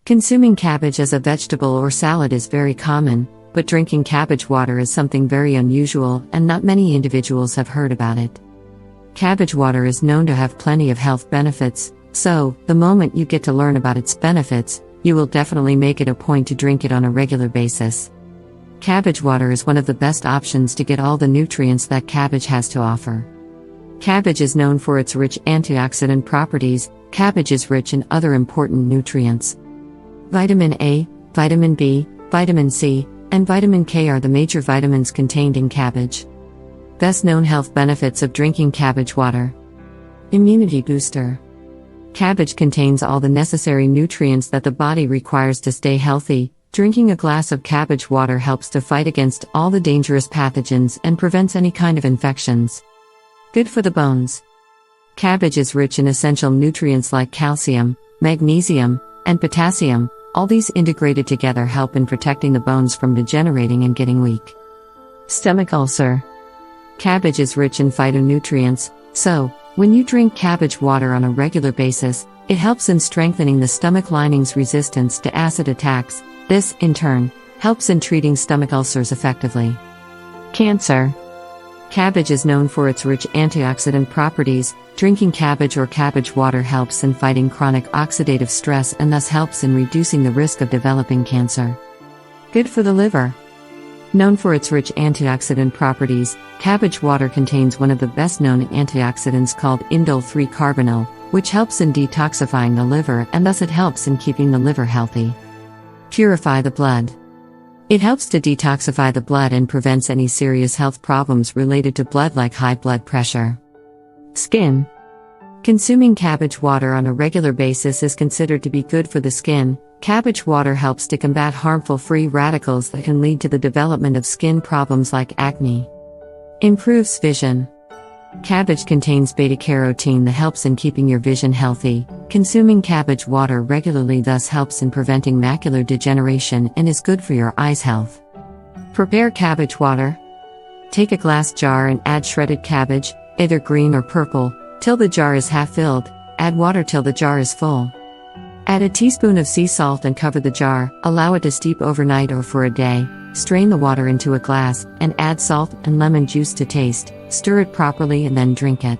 Consuming cabbage as a vegetable or salad is very common, but drinking cabbage water is something very unusual and not many individuals have heard about it. Cabbage water is known to have plenty of health benefits, so, the moment you get to learn about its benefits, you will definitely make it a point to drink it on a regular basis. Cabbage water is one of the best options to get all the nutrients that cabbage has to offer. Cabbage is known for its rich antioxidant properties. Cabbage is rich in other important nutrients. Vitamin A, vitamin B, vitamin C, and vitamin K are the major vitamins contained in cabbage. Best known health benefits of drinking cabbage water. Immunity booster. Cabbage contains all the necessary nutrients that the body requires to stay healthy. Drinking a glass of cabbage water helps to fight against all the dangerous pathogens and prevents any kind of infections. Good for the bones. Cabbage is rich in essential nutrients like calcium, magnesium, and potassium. All these integrated together help in protecting the bones from degenerating and getting weak. Stomach ulcer. Cabbage is rich in phytonutrients, so, when you drink cabbage water on a regular basis, it helps in strengthening the stomach lining's resistance to acid attacks. This, in turn, helps in treating stomach ulcers effectively. Cancer. Cabbage is known for its rich antioxidant properties. Drinking cabbage or cabbage water helps in fighting chronic oxidative stress and thus helps in reducing the risk of developing cancer. Good for the liver. Known for its rich antioxidant properties, cabbage water contains one of the best-known antioxidants called indole-3-carbonyl, which helps in detoxifying the liver and thus it helps in keeping the liver healthy. Purify the blood. It helps to detoxify the blood and prevents any serious health problems related to blood like high blood pressure. Skin. Consuming cabbage water on a regular basis is considered to be good for the skin. Cabbage water helps to combat harmful free radicals that can lead to the development of skin problems like acne. Improves vision. Cabbage contains beta-carotene that helps in keeping your vision healthy. Consuming cabbage water regularly thus helps in preventing macular degeneration and is good for your eyes' health. Prepare cabbage water. Take a glass jar and add shredded cabbage, either green or purple, till the jar is half filled. Add water till the jar is full. Add a teaspoon of sea salt and cover the jar. Allow it to steep overnight or for a day. Strain the water into a glass and add salt and lemon juice to taste. Stir it properly and then drink it.